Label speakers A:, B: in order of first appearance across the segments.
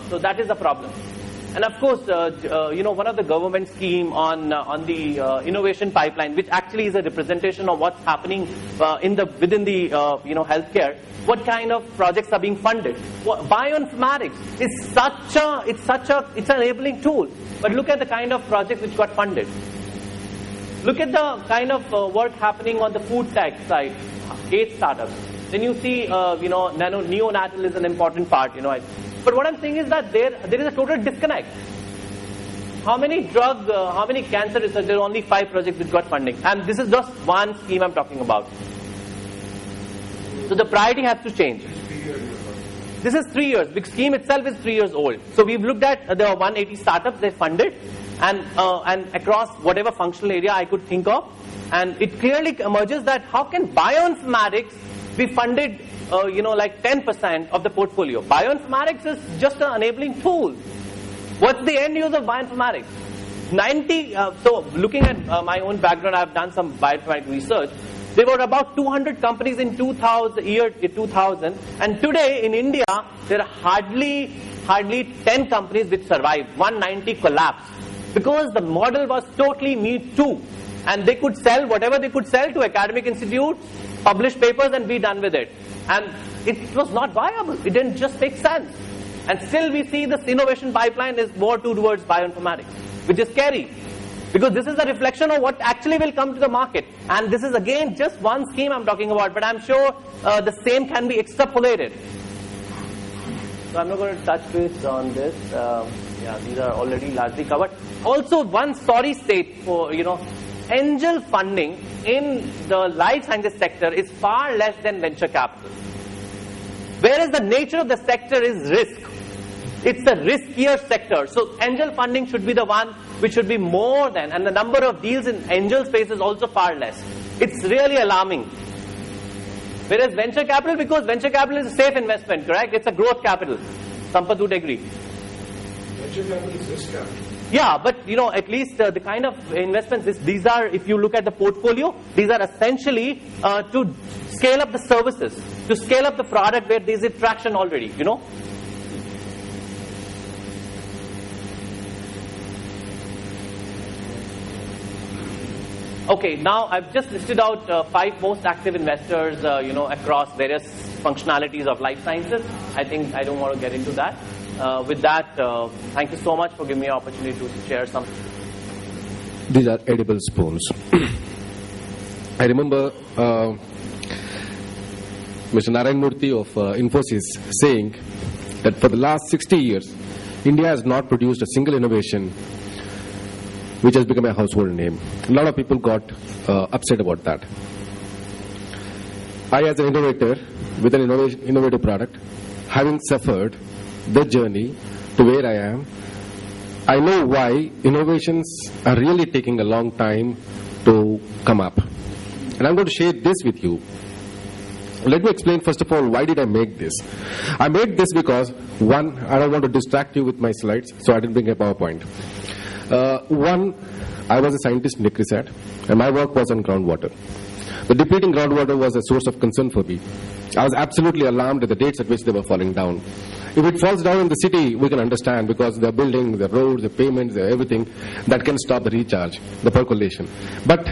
A: So that is a problem. And of course, one of the government scheme on the innovation pipeline, which actually is a representation of what's happening within the healthcare. What kind of projects are being funded? Bioinformatics is it's an enabling tool. But look at the kind of projects which got funded. Look at the kind of work happening on the food tech side. 8 startups. Then you see, neonatal is an important part. But what I'm saying is that there is a total disconnect. How many cancer research? There are only 5 projects which got funding, and this is just one scheme I'm talking about. So the priority has to change. This is 3 years. The scheme itself is 3 years old. So we've looked at there are 180 startups they funded, and across whatever functional area I could think of, and it clearly emerges that how can bioinformatics be funded, like 10% of the portfolio? Bioinformatics is just an enabling tool. What's the end use of bioinformatics? So looking at my own background, I've done some bioinformatics research. There were about 200 companies in 2000, and today in India there are hardly 10 companies which survived. 190 collapsed because the model was totally me too, and they could sell whatever they could sell to academic institutes, publish papers, and be done with it. And it was not viable. It didn't just make sense. And still we see this innovation pipeline is more towards bioinformatics, which is scary. Because this is a reflection of what actually will come to the market. And this is again just one scheme I'm talking about, but I'm sure the same can be extrapolated. So I'm not going to touch base on this. These are already largely covered. Also, one sorry state for, angel funding in the life sciences sector is far less than venture capital. Whereas the nature of the sector is risk. It's a riskier sector. So angel funding should be the one which should be more than, and the number of deals in angel space is also far less. It's really alarming. Whereas venture capital, because venture capital is a safe investment, correct? It's a growth capital. Sampath would agree.
B: Venture capital is risk capital.
A: Yeah, but at least the kind of investments, these are, if you look at the portfolio, these are essentially to scale up the services, to scale up the product where there is traction already, Okay, now I've just listed out 5 most active investors, across various functionalities of life sciences. I think I don't want to get into that. With that, thank you so much for giving me an opportunity to share some.
C: These are edible spoons. I remember Mr. Narayan Murthy of Infosys saying that for the last 60 years, India has not produced a single innovation which has become a household name. A lot of people got upset about that. I, as an innovator with an innovative product, having suffered the journey to where I am, I know why innovations are really taking a long time to come up. And I'm going to share this with you. Let me explain first of all, why did I make this? I made this because, one, I don't want to distract you with my slides, so I didn't bring a PowerPoint. One, I was a scientist in ICRISAT, and my work was on groundwater. The depleting groundwater was a source of concern for me. I was absolutely alarmed at the dates at which they were falling down. If it falls down in the city, we can understand, because the buildings, the roads, the pavements, everything that can stop the recharge, the percolation. But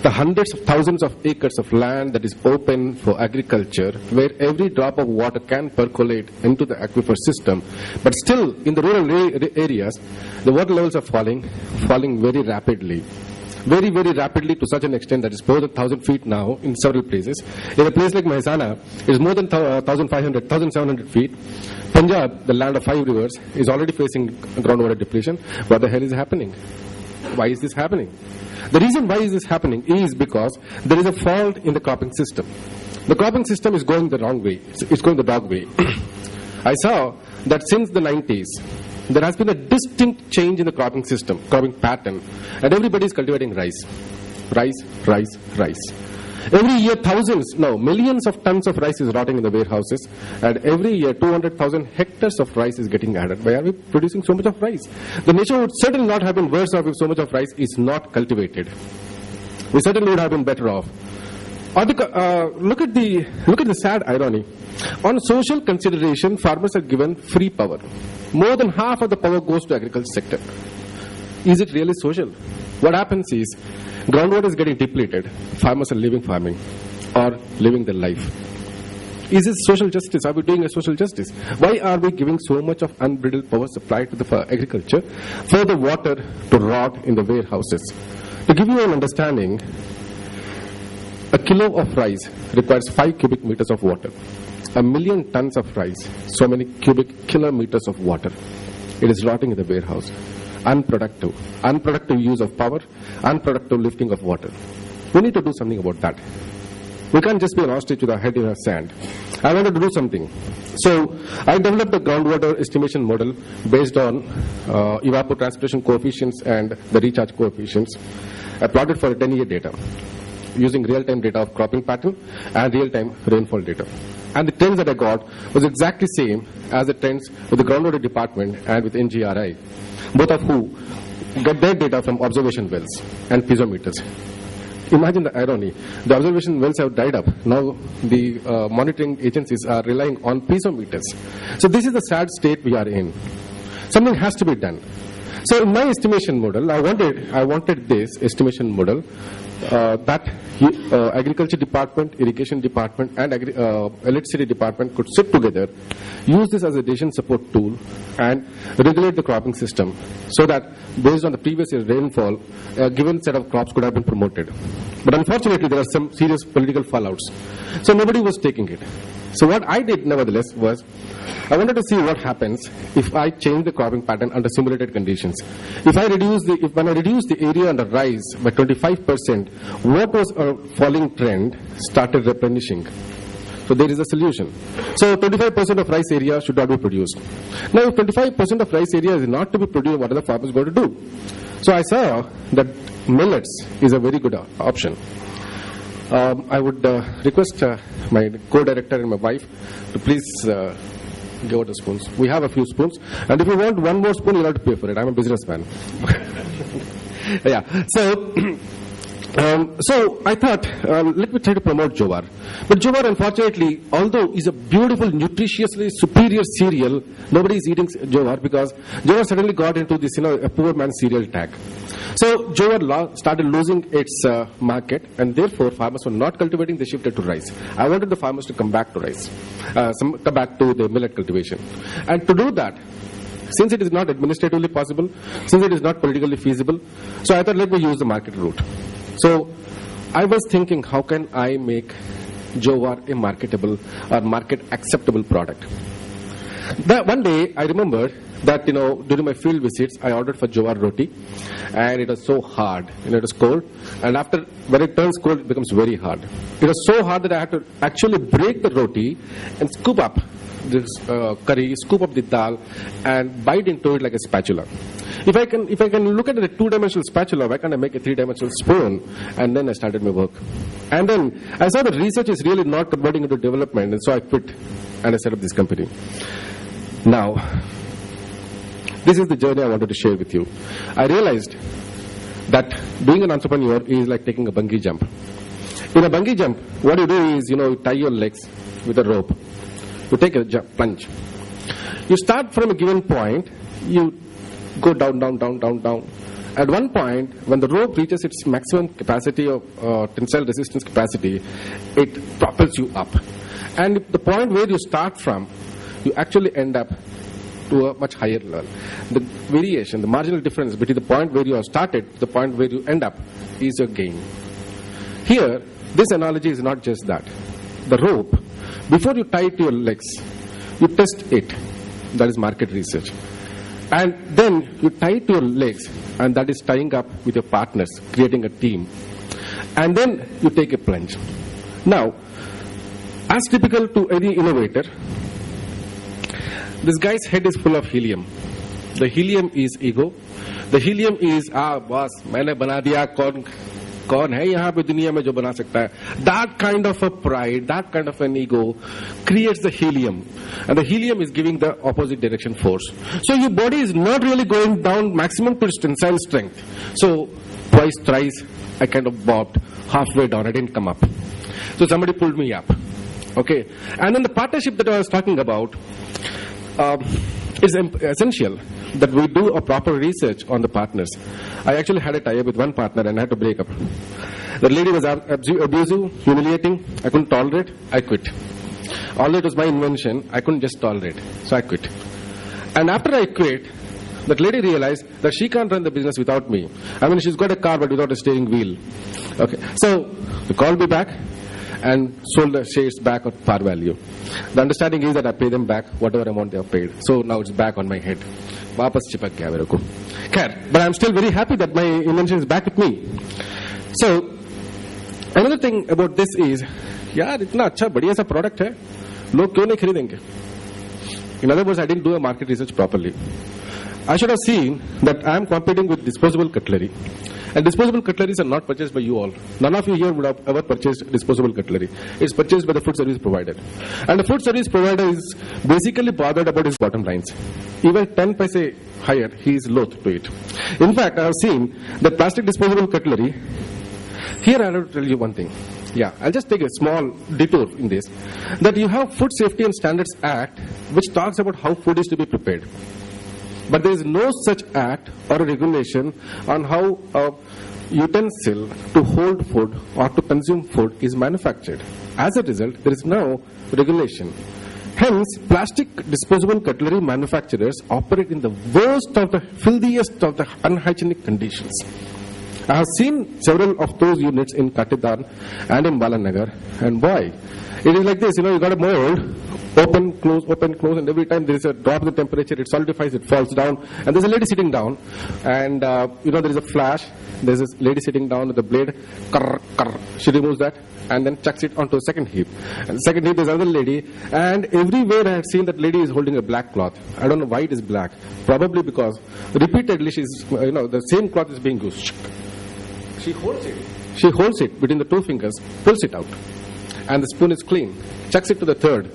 C: the hundreds of thousands of acres of land that is open for agriculture, where every drop of water can percolate into the aquifer system, but still in the rural areas, the water levels are falling very rapidly. Very, very rapidly, to such an extent that it's more than 1,000 feet now in several places. In a place like Mehsana, it's more than 1,500, 1,700 feet. Punjab, the land of 5 rivers, is already facing groundwater depletion. What the hell is happening? Why is this happening? The reason why is this happening is because there is a fault in the cropping system. The cropping system is going the wrong way. It's going the dog way. I saw that since the 90s, there has been a distinct change in the cropping system, cropping pattern, and everybody is cultivating rice. Rice. Every year, millions of tons of rice is rotting in the warehouses, and every year 200,000 hectares of rice is getting added. Why are we producing so much of rice? The nation would certainly not have been worse off if so much of rice is not cultivated. We certainly would have been better off. Look at the sad irony. On social consideration, farmers are given free power. More than half of the power goes to agriculture sector. Is it really social? What happens is, groundwater is getting depleted. Farmers are leaving farming or living their life. Is this social justice? Are we doing a social justice? Why are we giving so much of unbridled power supply to the agriculture for the water to rot in the warehouses? To give you an understanding, a kilo of rice requires 5 cubic meters of water. 1 million tons of rice, so many cubic kilometers of water. It is rotting in the warehouse. Unproductive. Unproductive use of power, unproductive lifting of water. We need to do something about that. We can't just be an ostrich with our head in the sand. I wanted to do something. So I developed a groundwater estimation model based on evapotranspiration coefficients and the recharge coefficients. I plotted for 10-year data using real-time data of cropping pattern and real-time rainfall data. And the trends that I got was exactly same as the trends with the groundwater department and with NGRI, both of who get their data from observation wells and piezometers. Imagine the irony. The observation wells have died up. Now the monitoring agencies are relying on piezometers. So this is the sad state we are in. Something has to be done. So in my estimation model, I wanted this estimation model that agriculture department, irrigation department, and electricity department could sit together, use this as a decision support tool, and regulate the cropping system so that based on the previous year's rainfall, a given set of crops could have been promoted. But unfortunately, there are some serious political fallouts. So nobody was taking it. So what I did, nevertheless, was I wanted to see what happens if I change the cropping pattern under simulated conditions. When I reduce the area under rice by 25%, what was a falling trend started replenishing. So there is a solution. So 25% of rice area should not be produced. Now, if 25% of rice area is not to be produced, what are the farmers going to do? So I saw that millets is a very good option. I would request my co-director and my wife to please give out the spoons. We have a few spoons, and if you want one more spoon, you'll have to pay for it. I'm a businessman. Yeah. So I thought, let me try to promote Jowar. But Jowar, unfortunately, although is a beautiful, nutritiously superior cereal, nobody is eating Jowar because Jowar suddenly got into this, a poor man's cereal tag. So Jowar started losing its market, and therefore farmers were not cultivating, they shifted to rice. I wanted the farmers to come back to rice, come back to the millet cultivation. And to do that, since it is not administratively possible, since it is not politically feasible, so I thought let me use the market route. So I was thinking, how can I make Jowar a marketable or market acceptable product? One day I remembered that during my field visits I ordered for Jowar roti, and it was so hard. It was cold, and when it turns cold, it becomes very hard. It was so hard that I had to actually break the roti and scoop up this curry, scoop up the dal, and bite into it like a spatula. If I can look at a 2-dimensional spatula, why can't I make a 3-dimensional spoon? And then I started my work. And then I saw that research is really not converting into development, and so I quit and I set up this company. Now, this is the journey I wanted to share with you. I realized that being an entrepreneur is like taking a bungee jump. In a bungee jump, what you do is, you tie your legs with a rope. You take a plunge. You start from a given point, you go down, down, down, down, down. At one point, when the rope reaches its maximum capacity of tensile resistance capacity, it propels you up. And the point where you start from, you actually end up to a much higher level. The variation, the marginal difference between the point where you have started to the point where you end up is your gain. Here, this analogy is not just that. The rope, before you tie it to your legs, you test it. That is market research. And then you tie it to your legs, and that is tying up with your partners, creating a team. And then you take a plunge. Now, as typical to any innovator, this guy's head is full of helium. The helium is ego. The helium is, boss, मैंने बना दिया, कौन है यहाँ पे दुनिया में जो बना सकता है? That kind of a pride, that kind of an ego creates the helium. And the helium is giving the opposite direction force. So your body is not really going down maximum to its tensile strength. So twice, thrice, I kind of bobbed halfway down. I didn't come up. So somebody pulled me up. Okay. And then the partnership that I was talking about, is essential that we do a proper research on the partners. I actually had a tie-up with one partner and I had to break up. The lady was abusive, humiliating. I couldn't tolerate. I quit. Although it was my invention, I couldn't just tolerate. So I quit. And after I quit, that lady realized that she can't run the business without me. I mean, she's got a car but without a steering wheel. Okay. So they called me back and sold the shares back at par value. The understanding is that I pay them back whatever amount they have paid. So now it's back on my head. Wapas chipak gaya mere ko. Khair, but I'm still very happy that my invention is back with me. So another thing about this is, यार इतना अच्छा बढ़िया सा product है, लोग क्यों नहीं खरीदेंगे? In other words, I didn't do a market research properly. I should have seen that I am competing with disposable cutlery. And disposable cutleries are not purchased by you all. None of you here would have ever purchased disposable cutlery. It's purchased by the food service provider. And the food service provider is basically bothered about his bottom lines. Even 10 paise higher, he is loath to it. In fact, I have seen that plastic disposable cutlery. Here I will tell you one thing. Yeah, I'll just take a small detour in this. That you have Food Safety and Standards Act, which talks about how food is to be prepared. But there is no such act or a regulation on how a utensil to hold food or to consume food is manufactured. As a result, there is no regulation. Hence, plastic disposable cutlery manufacturers operate in the worst of the filthiest of the unhygienic conditions. I have seen several of those units in Katidan and in Balanagar, and boy, it is like this, you got a mold, open, close, and every time there is a drop in the temperature, it solidifies, it falls down, and there's a lady sitting down, and there is a flash, there's this lady sitting down with a blade, she removes that, and then chucks it onto a second heap. And the second heap, there's another lady, and everywhere I had seen that lady is holding a black cloth. I don't know why it is black. Probably because repeatedly the same cloth is being used. She holds it between the two fingers, pulls it out, and the spoon is clean, chucks it to the third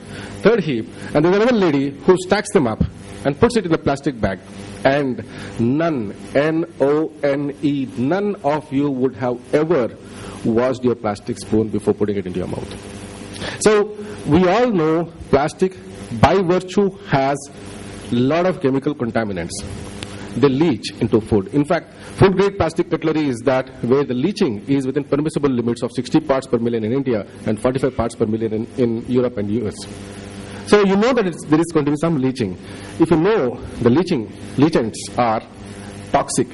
C: heap, and there's another lady who stacks them up and puts it in a plastic bag. And none, N-O-N-E, none of you would have ever washed your plastic spoon before putting it into your mouth. So we all know plastic by virtue has a lot of chemical contaminants. They leach into food. In fact, food grade plastic cutlery is that where the leaching is within permissible limits of 60 parts per million in India and 45 parts per million in Europe and US. So you know that there is going to be some leaching. If you know the leachants are toxic,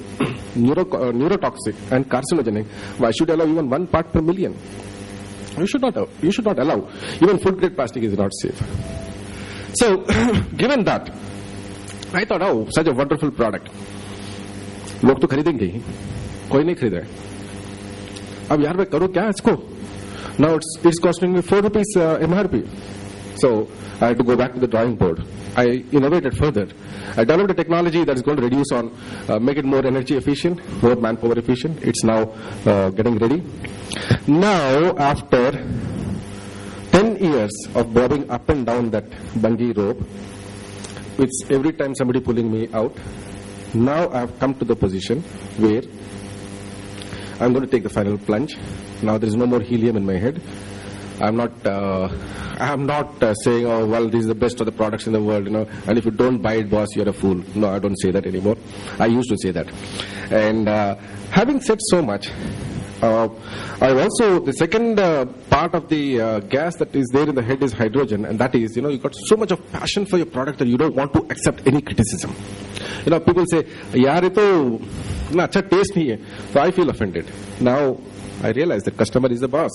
C: neurotoxic and carcinogenic, why should you allow even 1 part per million? You should not allow. Even food grade plastic is not safe. So given that, I thought, oh, such a wonderful product. लोग तो खरीदेंगे ही, कोई नहीं खरीदा है. अब यार मैं करूँ क्या इसको? Now it's costing me 4 rupees MRP. So I had to go back to the drawing board. I innovated further. I developed a technology that is going to reduce make it more energy efficient, more manpower efficient. It's now getting ready. Now after 10 years of bobbing up and down that bungee rope, it's every time somebody pulling me out, now I've come to the position where I'm going to take the final plunge. Now there is no more helium in my head. I'm not saying, oh, well, this is the best of the products in the world, and if you don't buy it, boss, you're a fool. No, I don't say that anymore. I used to say that. And having said so much, the second part of the gas that is there in the head is hydrogen, and that is, you got so much of passion for your product that you don't want to accept any criticism. People say, yaar, ye to na acha taste nahi hai. So I feel offended. Now I realize that customer is the boss.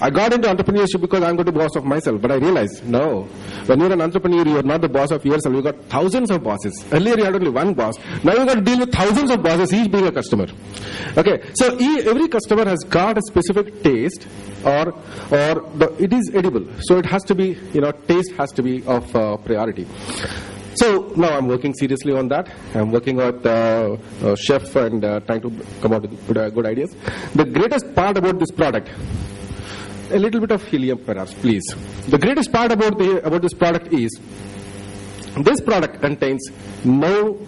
C: I got into entrepreneurship because I'm going to be boss of myself, but I realized, no. When you're an entrepreneur, you're not the boss of yourself. You got thousands of bosses. Earlier you had only one boss. Now you got to deal with thousands of bosses, each being a customer. Okay, so every customer has got a specific taste, or it is edible. So it has to be, taste has to be of priority. So now I'm working seriously on that. I'm working with a chef and trying to come out with good ideas. The greatest part about this product, a little bit of helium perhaps, please. The greatest part about this product is, this product contains no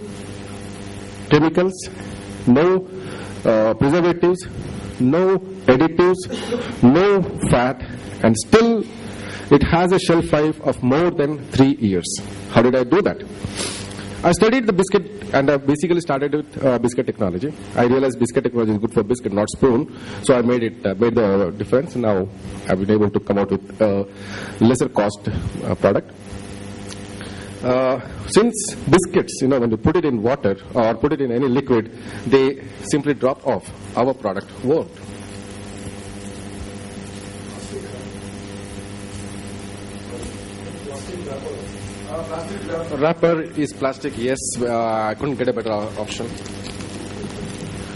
C: chemicals, no preservatives, no additives, no fat, and still it has a shelf life of more than 3 years. How did I do that? I studied the biscuit and I basically started with biscuit technology. I realized biscuit technology is good for biscuit, not spoon. So I made the difference. Now I've been able to come out with a lesser cost product. Since biscuits, when you put it in water or put it in any liquid, they simply drop off. Our product won't. Wrapper is plastic, yes. I couldn't get a better option.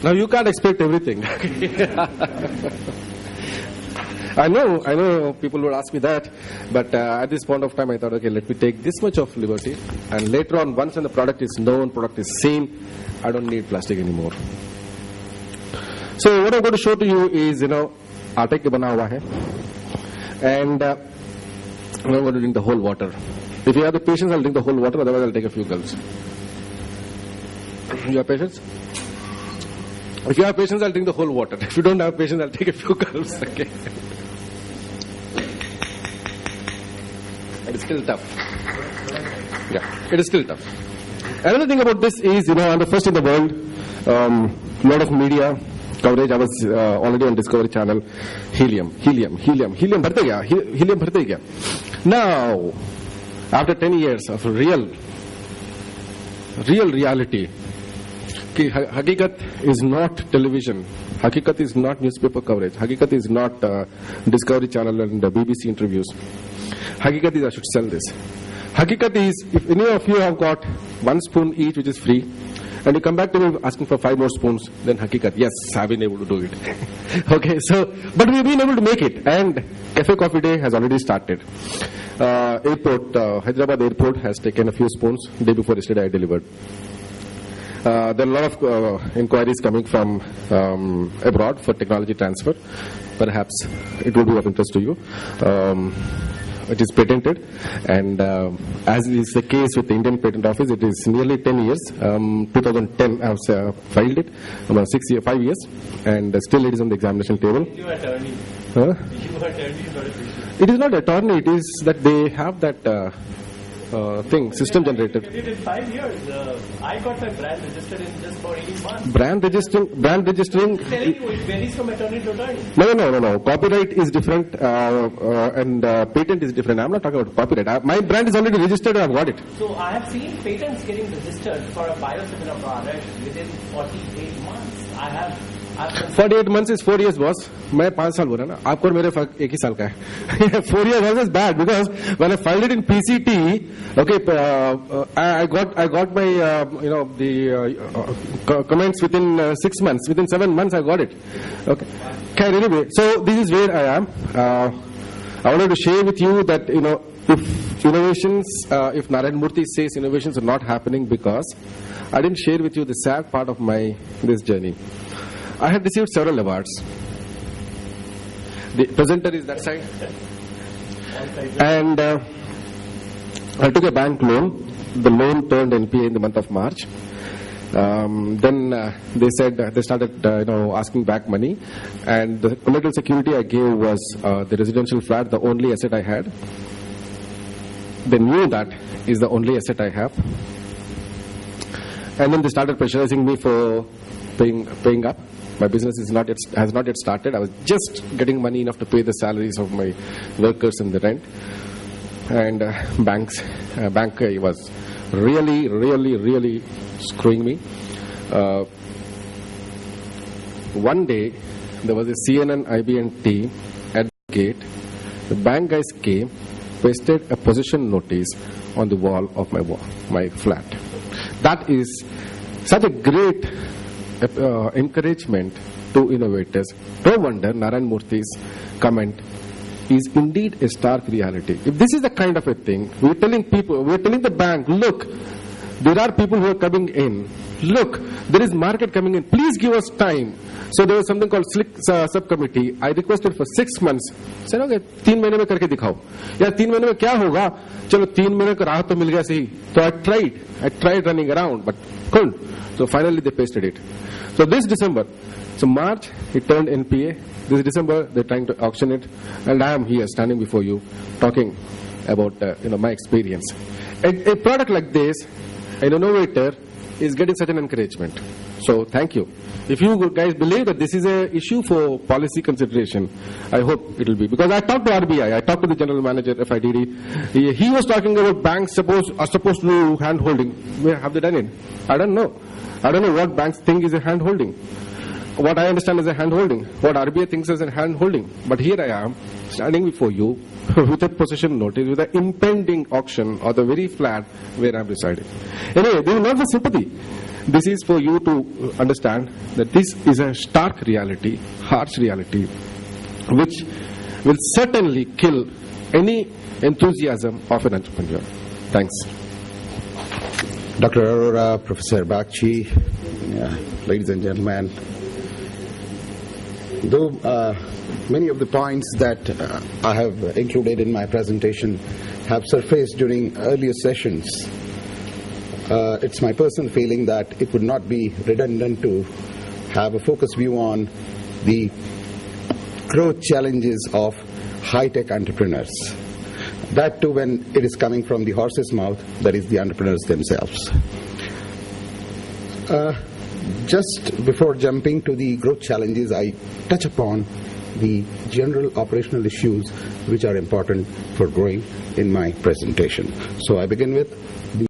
C: Now you can't expect everything. I know people would ask me that, but at this point of time I thought, okay, let me take this much of liberty, and later on, once when the product is known, product is seen, I don't need plastic anymore. So what I'm going to show to you is, atta ke bana hua hai, and I'm going to drink the whole water. If you have the patience, I'll drink the whole water, otherwise I'll take a few gulps. You have patience? If you have patience, I'll drink the whole water. If you don't have patience, I'll take a few gulps. Okay. It is still tough. Yeah, it is still tough. Another thing about this is, I'm the first in the world. A lot of media coverage. I was already on Discovery Channel. Helium bharte gaya. Now, after 10 years of real reality, Hakikat is not television. Hakikat is not newspaper coverage. Hakikat is not Discovery Channel and BBC interviews. Hakikat is I should sell this. Hakikat is if any of you have got 1 spoon each which is free, and you come back to me asking for 5 more spoons, then Hakikat, yes, I've been able to do it. Okay, so, but we've been able to make it, and Cafe Coffee Day has already started. Hyderabad airport has taken a few spoons. Day before yesterday I delivered. There are a lot of inquiries coming from abroad for technology transfer. Perhaps it will be of interest to you. It is patented, and as is the case with the Indian Patent Office, it is nearly 10 years. 2010 I have filed it, about 5 years, and still it is on the examination table.
A: You are attorney.
C: Huh?
A: You are attorney, not a
C: it is not attorney, it is that they have that thing, system generated.
A: Did it in 5 years. I got my brand registered in just for 18 months.
C: Brand registering.
A: I'm telling you, it varies from attorney to attorney.
C: No. Copyright is different and patent is different. I'm not talking about copyright. My brand is already registered and I've got it.
A: So I have seen patents getting registered for a biosimilar product within 48 months. I have
C: 48 months is 4 years, boss. मैं 5 साल बोल रहा ना, आपको और मेरे फर्क 1 ही साल का है. 4 years was bad because when I filed it in PCT, okay, I got my the comments within 6 months, within 7 months I got it. Okay, anyway, so this is where I am. I wanted to share with you that if innovations, if Narayan Murthy says innovations are not happening because I didn't share with you the sad part of this journey. I had received several awards. The presenter is that side. And I took a bank loan. The loan turned NPA in the month of March. Then they said they started asking back money, and the collateral security I gave was the residential flat, the only asset I had. They knew that is the only asset I have, and then they started pressurizing me for paying up. My business has not yet started. I was just getting money enough to pay the salaries of my workers and the rent. And bank was really screwing me. One day, there was a CNN IBN team at the gate. The bank guys came, pasted a possession notice on the wall of my flat. That is such a great encouragement to innovators. No wonder Narayan Murthy's comment is indeed a stark reality. If this is the kind of a thing, we're telling the bank, look, there are people who are coming in. Look, there is market coming in. Please give us time. So there was something called Slick subcommittee. I requested for 6 months. Said, okay, 3 महीने में करके दिखाओ. यार 3 महीने में क्या होगा? चलो 3 महीने का राहत तो मिल गया सही. So I tried running around, but couldn't. So finally they pasted it. So this December, So March, it turned NPA. This December, they're trying to auction it. And I am here standing before you talking about my experience. A product like this, an innovator is getting such an encouragement. So thank you. If you guys believe that this is an issue for policy consideration, I hope it will be. Because I talked to RBI, I talked to the general manager, FIDD. He was talking about banks are supposed to do hand holding. Where have they done it? I don't know. I don't know what banks think is a hand holding. What I understand is a hand holding. What RBI thinks is a hand holding. But here I am, standing before you with a possession notice, with an impending auction or the very flat where I am residing. Anyway, this is not for sympathy. This is for you to understand that this is a stark reality, harsh reality, which will certainly kill any enthusiasm of an entrepreneur. Thanks.
D: Dr. Arora, Professor Bakshi, ladies and gentlemen, though many of the points that I have included in my presentation have surfaced during earlier sessions, it's my personal feeling that it would not be redundant to have a focused view on the growth challenges of high-tech entrepreneurs. That too when it is coming from the horse's mouth, that is the entrepreneurs themselves. Just before jumping to the growth challenges, I touch upon the general operational issues which are important for growing in my presentation. So I begin with